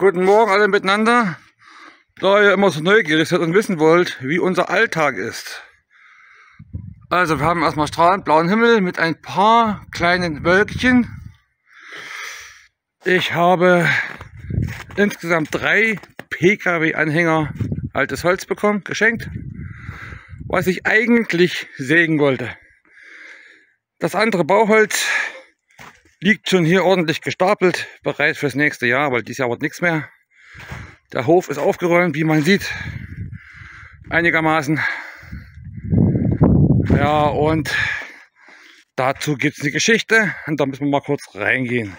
Guten Morgen alle miteinander. Da ihr immer so neugierig seid und wissen wollt, wie unser Alltag ist. Also wir haben erstmal strahlend blauen Himmel mit ein paar kleinen Wölkchen. Ich habe insgesamt 3 PKW-Anhänger altes Holz bekommen, geschenkt, was ich eigentlich sägen wollte. Das andere Bauholz liegt schon hier ordentlich gestapelt, bereit fürs nächste Jahr, weil dieses Jahr wird nichts mehr. Der Hof ist aufgeräumt, wie man sieht, einigermaßen. Ja, und dazu gibt es eine Geschichte und da müssen wir mal kurz reingehen.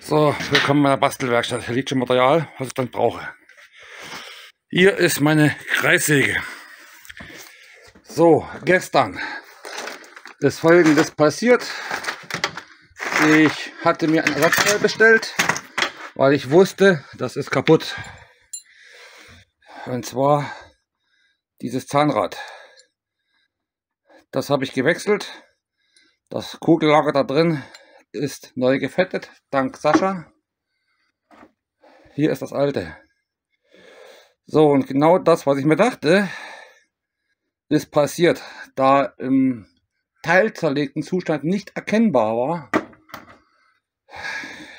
So, willkommen in meiner Bastelwerkstatt. Hier liegt schon Material, was ich dann brauche. Hier ist meine Kreissäge. So, gestern ist Folgendes passiert. Ich hatte mir ein Ersatzteil bestellt, weil ich wusste, das ist kaputt. Und zwar dieses Zahnrad. Das habe ich gewechselt. Das Kugellager da drin ist neu gefettet, dank Sascha. Hier ist das alte. So, und genau das, was ich mir dachte, ist passiert, da im teilzerlegten Zustand nicht erkennbar war,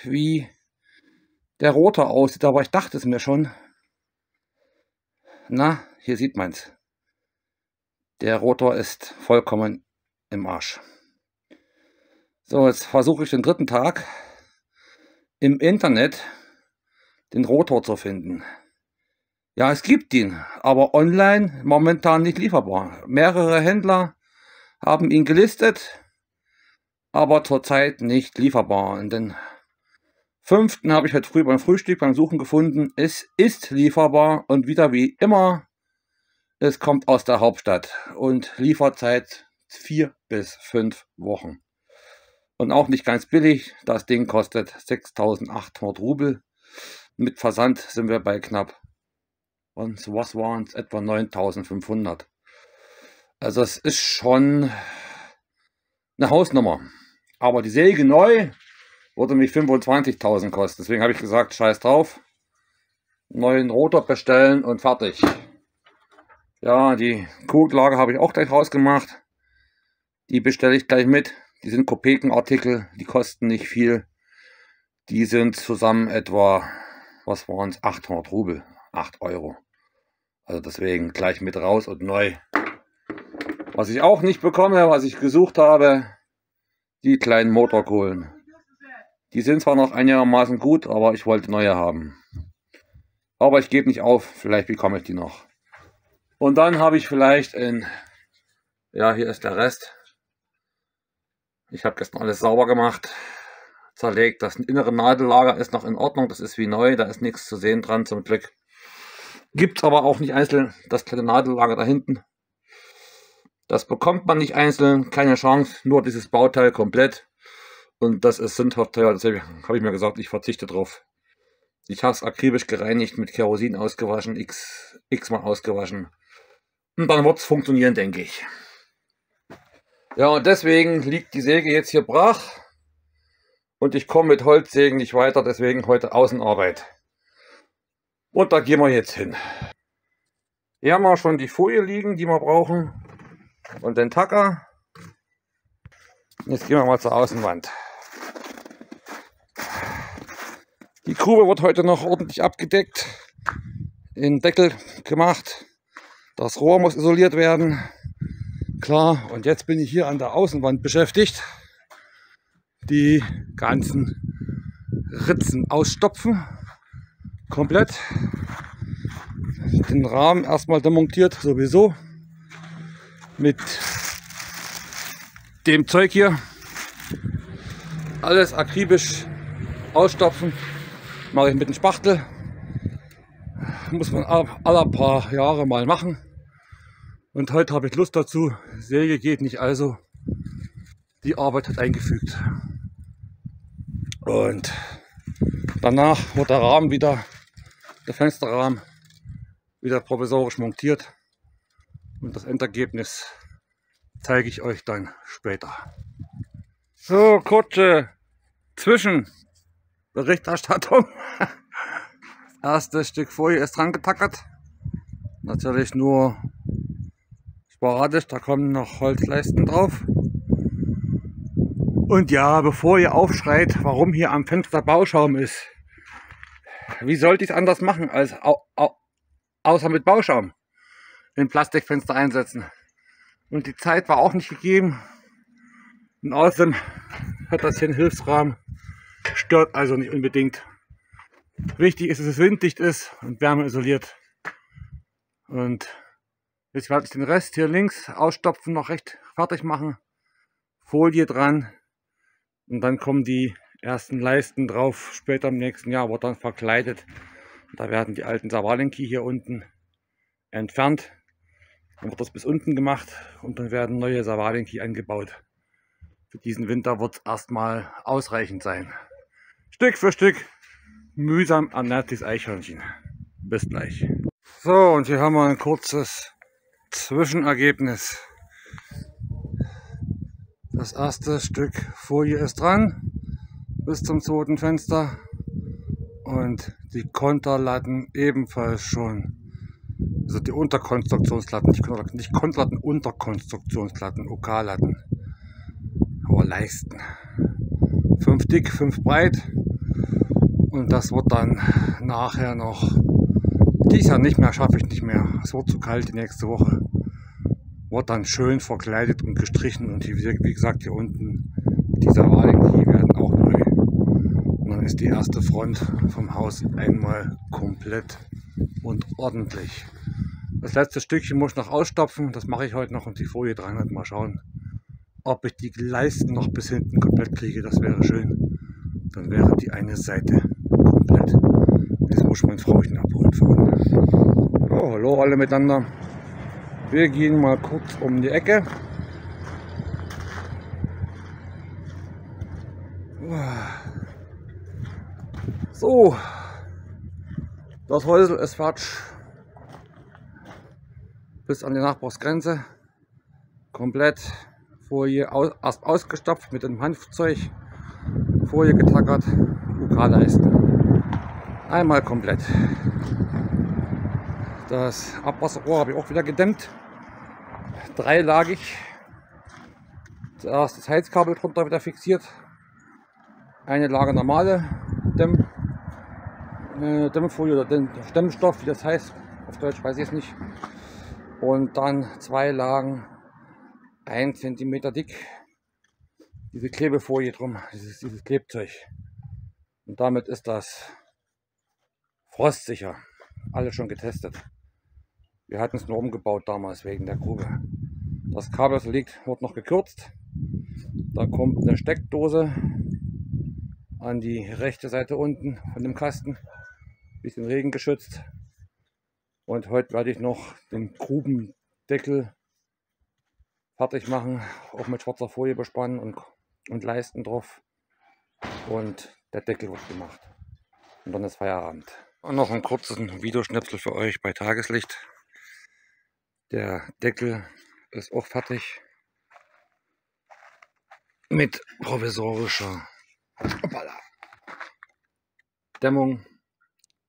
wie der Rotor aussieht, aber ich dachte es mir schon. Na, hier sieht man es. Der Rotor ist vollkommen im Arsch. So, jetzt versuche ich den 3. Tag im Internet den Rotor zu finden. Ja, es gibt ihn, aber online momentan nicht lieferbar. Mehrere Händler haben ihn gelistet, aber zurzeit nicht lieferbar. Und den 5. habe ich heute früh beim Frühstück beim Suchen gefunden. Es ist lieferbar und wieder wie immer, es kommt aus der Hauptstadt und Lieferzeit 4 bis 5 Wochen. Und auch nicht ganz billig. Das Ding kostet 6.800 Rubel. Mit Versand sind wir bei knapp, und was waren es, etwa 9.500. Also es ist schon eine Hausnummer. Aber die Säge neu würde mich 25.000 kosten. Deswegen habe ich gesagt, scheiß drauf. Neuen Rotor bestellen und fertig. Ja, die Kugellager habe ich auch gleich rausgemacht. Die bestelle ich gleich mit. Die sind Kopekenartikel, die kosten nicht viel. Die sind zusammen etwa, was waren es, 800 Rubel, 8 Euro. Also deswegen gleich mit raus und neu. Was ich auch nicht bekomme, was ich gesucht habe, die kleinen Motorkohlen. Die sind zwar noch einigermaßen gut, aber ich wollte neue haben. Aber ich gebe nicht auf, vielleicht bekomme ich die noch. Und dann habe ich vielleicht ja, hier ist der Rest. Ich habe gestern alles sauber gemacht, zerlegt. Das innere Nadellager ist noch in Ordnung, das ist wie neu, da ist nichts zu sehen dran zum Glück. Gibt es aber auch nicht einzeln, das kleine Nadellager da hinten. Das bekommt man nicht einzeln, keine Chance, nur dieses Bauteil komplett. Und das ist sündhaft teuer, deshalb habe ich mir gesagt, ich verzichte drauf. Ich habe es akribisch gereinigt, mit Kerosin ausgewaschen, x-mal ausgewaschen. Und dann wird es funktionieren, denke ich. Ja, und deswegen liegt die Säge jetzt hier brach. Und ich komme mit Holzsägen nicht weiter, deswegen heute Außenarbeit. Und da gehen wir jetzt hin. Hier haben wir schon die Folie liegen, die wir brauchen. Und den Tacker. Jetzt gehen wir mal zur Außenwand. Die Grube wird heute noch ordentlich abgedeckt. In Deckel gemacht. Das Rohr muss isoliert werden. Klar, und jetzt bin ich hier an der Außenwand beschäftigt. Die ganzen Ritzen ausstopfen. Komplett. Den Rahmen erstmal demontiert, sowieso. Mit dem Zeug hier. Alles akribisch ausstopfen. Mache ich mit dem Spachtel. Muss man alle paar Jahre mal machen. Und heute habe ich Lust dazu. Säge geht nicht, also die Arbeit hat eingefügt. Und danach wird der Rahmen wieder, der Fensterrahmen, wieder provisorisch montiert. Und das Endergebnis zeige ich euch dann später. So, kurze Zwischenberichterstattung. Das erste Stück Folie ist dran getackert. Natürlich nur sporadisch, da kommen noch Holzleisten drauf. Und ja, bevor ihr aufschreit, warum hier am Fenster Bauschaum ist. Wie sollte ich es anders machen, als außer mit Bauschaum in Plastikfenster einsetzen? Und die Zeit war auch nicht gegeben. Und außerdem hat das hier einen Hilfsrahmen. Stört also nicht unbedingt. Wichtig ist, dass es winddicht ist und wärmeisoliert. Und jetzt werde ich den Rest hier links ausstopfen, noch recht fertig machen. Folie dran. Und dann kommen die ersten Leisten drauf. Später im nächsten Jahr wird dann verkleidet. Da werden die alten Sawalenki hier unten entfernt. Dann wird das bis unten gemacht und dann werden neue Sawalenki angebaut. Für diesen Winter wird es erstmal ausreichend sein. Stück für Stück mühsam ernährt das Eichhörnchen. Bis gleich. So, und hier haben wir ein kurzes Zwischenergebnis. Das erste Stück Folie ist dran, bis zum zweiten Fenster. Und die Konterlatten ebenfalls schon. Also die Unterkonstruktionsplatten, nicht Konterlatten, Unterkonstruktionsplatten, OK-Latten. Aber Leisten. 5 dick, 5 breit. Und das wird dann nachher noch, dies Jahr nicht mehr, schaffe ich nicht mehr. Es wird zu kalt die nächste Woche. Wird dann schön verkleidet und gestrichen. Und wie gesagt, hier unten, die Sawalenki werden auch neu. Und dann ist die erste Front vom Haus einmal komplett und ordentlich. Das letzte Stückchen muss ich noch ausstopfen. Das mache ich heute noch und die Folie dran und mal schauen, ob ich die Leisten noch bis hinten komplett kriege. Das wäre schön. Dann wäre die eine Seite komplett. Jetzt muss ich mein Frauchen abholen fahren. So, hallo alle miteinander. Wir gehen mal kurz um die Ecke. So, das Häusel ist fertig. Bis an die Nachbarsgrenze. Komplett Folie erst ausgestopft mit dem Hanfzeug. Folie getackert, UK-Leisten. Einmal komplett. Das Abwasserrohr habe ich auch wieder gedämmt. Dreilagig. Zuerst das Heizkabel drunter wieder fixiert. Eine Lage normale Dämmfolie oder Dämmstoff, wie das heißt. Auf Deutsch weiß ich es nicht. Und dann 2 Lagen 1 cm dick. Diese Klebefolie drum, dieses Klebzeug. Und damit ist das frostsicher. Alles schon getestet. Wir hatten es nur umgebaut damals wegen der Grube. Das Kabel, das liegt, wird noch gekürzt. Da kommt eine Steckdose an die rechte Seite unten von dem Kasten. Bisschen regengeschützt. Und heute werde ich noch den Grubendeckel fertig machen. Auch mit schwarzer Folie bespannen und Leisten drauf. Und der Deckel wird gemacht. Und dann ist Feierabend. Und noch einen kurzen Videoschnipsel für euch bei Tageslicht. Der Deckel ist auch fertig. Mit provisorischer Dämmung.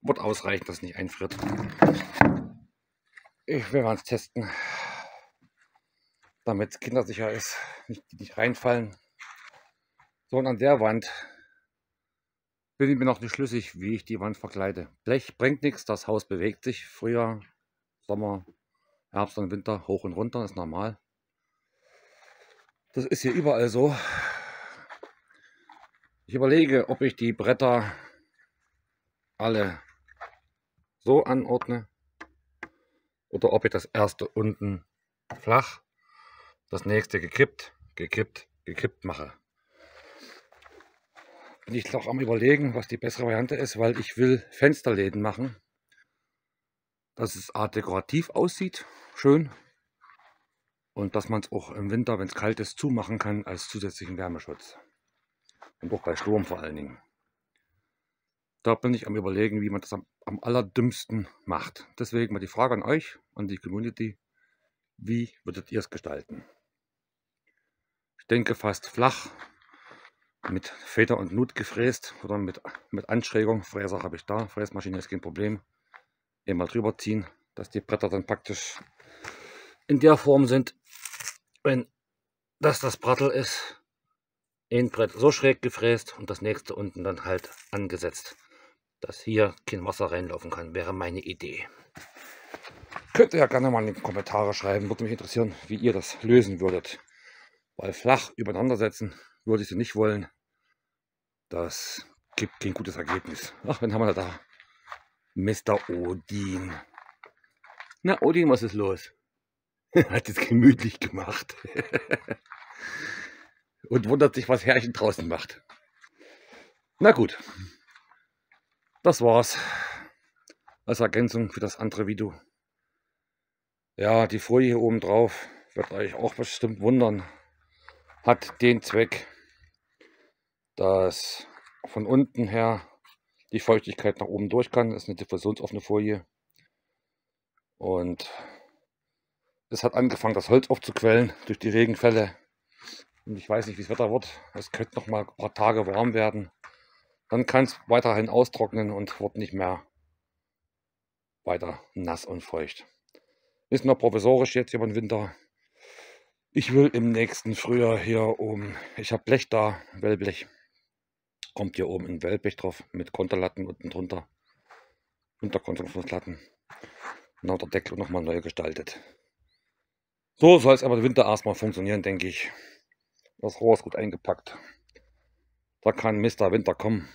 Wird ausreichen, dass es nicht einfriert. Wir werden es testen, damit es kindersicher ist, nicht reinfallen. So, und an der Wand bin ich mir noch nicht schlüssig, wie ich die Wand verkleide. Blech bringt nichts, das Haus bewegt sich. Frühjahr, Sommer, Herbst und Winter, hoch und runter, ist normal. Das ist hier überall so. Ich überlege, ob ich die Bretter alle so anordne oder ob ich das erste unten flach, das nächste gekippt mache. Bin ich auch am Überlegen, was die bessere Variante ist, weil ich will Fensterläden machen, dass es dekorativ aussieht, schön, und dass man es auch im Winter, wenn es kalt ist, zumachen kann als zusätzlichen Wärmeschutz. Und auch bei Sturm vor allen Dingen. Da bin ich am Überlegen, wie man das am allerdümmsten macht. Deswegen mal die Frage an euch, an die Community: Wie würdet ihr es gestalten? Ich denke fast flach, mit Feder und Nut gefräst oder mit Anschrägung. Fräser habe ich da, Fräsmaschine ist kein Problem. Einmal drüber ziehen, dass die Bretter dann praktisch in der Form sind, wenn das Brattel ist. Ein Brett so schräg gefräst und das nächste unten dann halt angesetzt, dass hier kein Wasser reinlaufen kann, wäre meine Idee. Könnt ihr ja gerne mal in die Kommentare schreiben, würde mich interessieren, wie ihr das lösen würdet. Weil flach übereinander setzen würde ich sie nicht wollen. Das gibt kein gutes Ergebnis. Ach, wen haben wir da? Mr. Odin. Na, Odin, was ist los? Hat es gemütlich gemacht. Und wundert sich, was Herrchen draußen macht. Na gut. Das war's. Als Ergänzung für das andere Video. Ja, die Folie hier oben drauf wird euch auch bestimmt wundern. Hat den Zweck, dass von unten her die Feuchtigkeit nach oben durch kann. Das ist eine diffusionsoffene Folie. Und es hat angefangen, das Holz aufzuquellen durch die Regenfälle. Und ich weiß nicht, wie das Wetter wird. Es könnte noch mal ein paar Tage warm werden. Dann kann es weiterhin austrocknen und wird nicht mehr weiter nass und feucht. Ist noch provisorisch jetzt über den Winter. Ich will im nächsten Frühjahr hier oben, ich habe Blech da, Wellblech. Kommt hier oben ein Wellblech drauf mit Konterlatten unten drunter. Unterkonstruktionsplatten. Und auch der Deckel nochmal neu gestaltet. So soll es aber im Winter erstmal funktionieren, denke ich. Das Rohr ist gut eingepackt. Da kann Mr. Winter kommen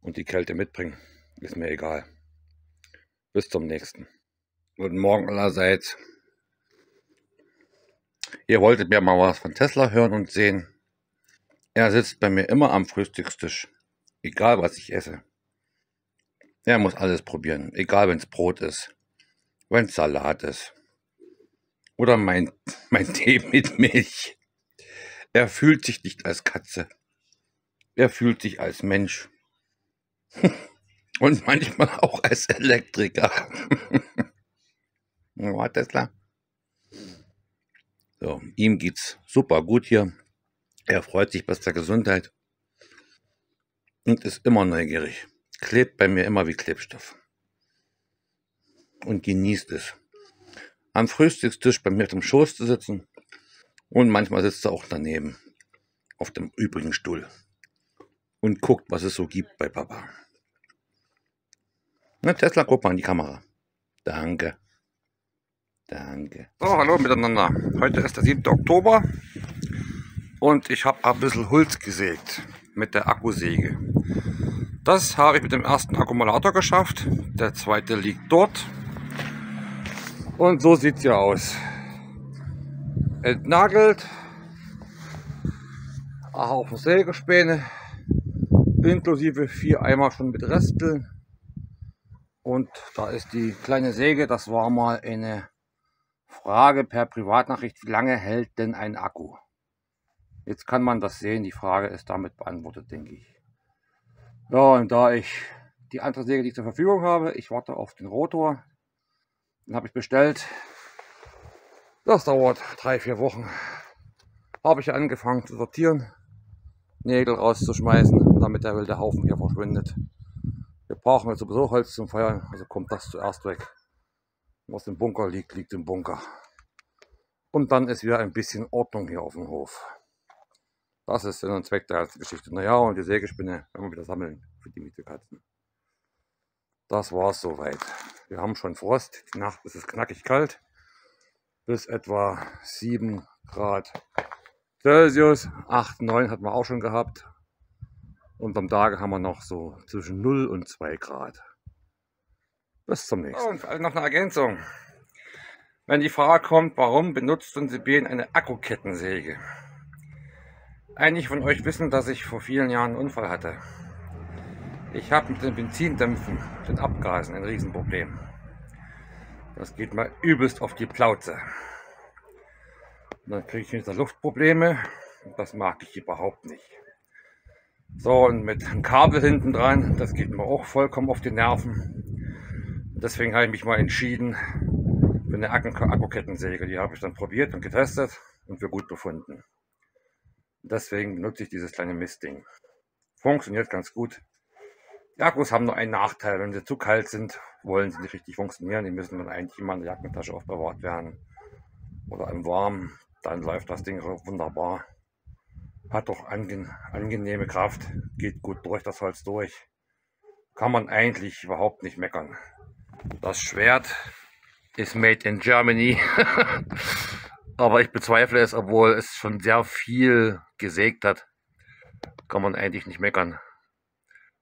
und die Kälte mitbringen. Ist mir egal. Bis zum nächsten. Guten Morgen allerseits. Ihr wolltet mir mal was von Tesla hören und sehen. Er sitzt bei mir immer am Frühstückstisch. Egal was ich esse. Er muss alles probieren. Egal wenn es Brot ist. Wenn es Salat ist. Oder mein Tee mit Milch. Er fühlt sich nicht als Katze. Er fühlt sich als Mensch. Und manchmal auch als Elektriker. Ja, Tesla. So, ihm geht's super gut hier. Er freut sich bester Gesundheit. Und ist immer neugierig. Klebt bei mir immer wie Klebstoff. Und genießt es. Am Frühstückstisch bei mir auf dem Schoß zu sitzen. Und manchmal sitzt er auch daneben. Auf dem übrigen Stuhl. Und guckt, was es so gibt bei Papa. Na, Tesla, guck mal in die Kamera. Danke. Danke. So, hallo miteinander. Heute ist der 7. Oktober. Und ich habe ein bisschen Holz gesägt. Mit der Akkusäge. Das habe ich mit dem ersten Akkumulator geschafft. Der zweite liegt dort. Und so sieht es hier aus. Entnagelt. Ein Haufen Sägespäne. Inklusive 4 Eimer schon mit Resteln. Und da ist die kleine Säge. Das war mal eine Frage per Privatnachricht. Wie lange hält denn ein Akku? Jetzt kann man das sehen. Die Frage ist damit beantwortet, denke ich. Ja, und da ich die andere Säge, die ich zur Verfügung habe, ich warte auf den Rotor. Den habe ich bestellt. Das dauert 3-4 Wochen. Habe ich angefangen zu sortieren, Nägel rauszuschmeißen, damit der wilde Haufen hier verschwindet. Wir brauchen jetzt sowieso Holz zum Feuern, also kommt das zuerst weg. Was im Bunker liegt, liegt im Bunker. Und dann ist wieder ein bisschen Ordnung hier auf dem Hof. Das ist Sinn und Zweck der ganzen Geschichte. Naja, und die Sägespinne werden wir wieder sammeln für die Mietekatzen. Das war's soweit. Wir haben schon Frost. Die Nacht ist es knackig kalt. Bis etwa 7 Grad Celsius. 8, 9 hatten wir auch schon gehabt. Und am Tage haben wir noch so zwischen 0 und 2 Grad. Bis zum nächsten. Und noch eine Ergänzung. Wenn die Frage kommt, warum benutzt unsere BN eine Akkukettensäge? Einige von euch wissen, dass ich vor vielen Jahren einen Unfall hatte. Ich habe mit den Benzindämpfen, den Abgasen, ein Riesenproblem. Das geht mal übelst auf die Plauze. Und dann kriege ich wieder Luftprobleme und das mag ich überhaupt nicht. So, und mit einem Kabel hinten dran, das geht mir auch vollkommen auf die Nerven. Deswegen habe ich mich mal entschieden für eine Akkukettensäge. Die habe ich dann probiert und getestet und für gut befunden. Deswegen benutze ich dieses kleine Mistding. Funktioniert ganz gut. Die Akkus haben nur einen Nachteil: wenn sie zu kalt sind, wollen sie nicht richtig funktionieren. Die müssen dann eigentlich immer in der Jackentasche aufbewahrt werden oder im Warmen. Dann läuft das Ding wunderbar. Hat doch angenehme Kraft, geht gut durch das Holz durch. Kann man eigentlich überhaupt nicht meckern. Das Schwert ist made in Germany. Aber ich bezweifle es, obwohl es schon sehr viel gesägt hat. Kann man eigentlich nicht meckern.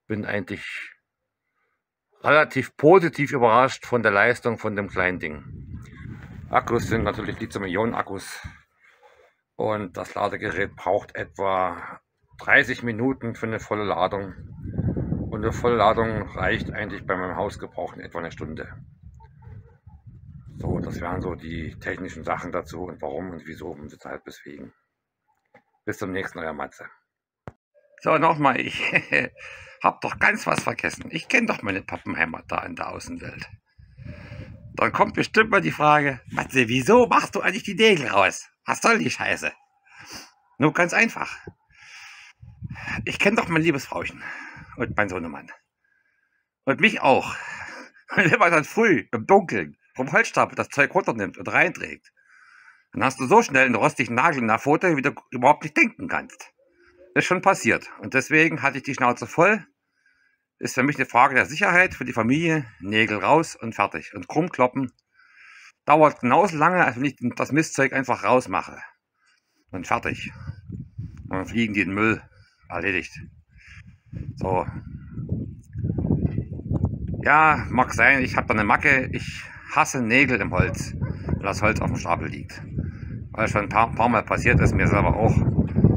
Bin eigentlich relativ positiv überrascht von der Leistung von dem kleinen Ding. Akkus sind natürlich Lithium-Ionen-Akkus. Und das Ladegerät braucht etwa 30 Minuten für eine volle Ladung. Und eine volle Ladung reicht eigentlich bei meinem Hausgebrauch in etwa eine Stunde. So, das wären so die technischen Sachen dazu und warum und wieso und weshalb weswegen. Bis zum nächsten, euer Matze. So, nochmal, ich hab doch ganz was vergessen. Ich kenne doch meine Pappenheimat da in der Außenwelt. Dann kommt bestimmt mal die Frage: Matze, wieso machst du eigentlich die Nägel raus? Was soll die Scheiße? Nur ganz einfach. Ich kenne doch mein liebes Frauchen und mein Sohnemann. Und mich auch. Und wenn man dann früh im Dunkeln vom Holzstapel das Zeug runternimmt und reinträgt, dann hast du so schnell einen rostigen Nagel in der Pfote, wie du überhaupt nicht denken kannst. Das ist schon passiert. Und deswegen hatte ich die Schnauze voll. Ist für mich eine Frage der Sicherheit für die Familie. Nägel raus und fertig. Und krumm kloppen dauert genauso lange, als wenn ich das Mistzeug einfach rausmache. Und fertig. Und dann fliegen die in den Müll. Erledigt. So. Ja, mag sein, ich habe da eine Macke. Ich hasse Nägel im Holz, wenn das Holz auf dem Stapel liegt. Weil es schon ein paar Mal passiert ist, mir selber auch.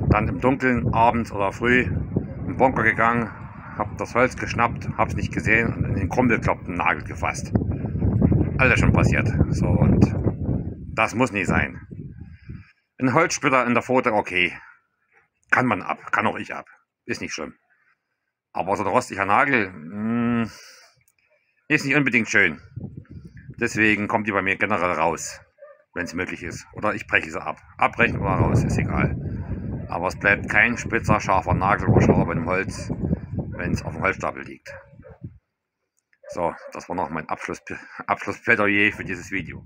Dann im Dunkeln, abends oder früh, im Bunker gegangen, habe das Holz geschnappt, habe es nicht gesehen und in den krumm gekloppten Nagel gefasst. Alles schon passiert. So, und das muss nicht sein. Ein Holzsplitter in der Pfote, okay. Kann man ab, kann auch ich ab. Ist nicht schlimm. Aber so ein rostiger Nagel, ist nicht unbedingt schön. Deswegen kommt die bei mir generell raus, wenn es möglich ist. Oder ich breche sie ab. Abbrechen oder raus, ist egal. Aber es bleibt kein spitzer, scharfer Nagel oder Schraube im Holz, wenn es auf dem Holzstapel liegt. So, das war noch mein Abschlussplädoyer für dieses Video.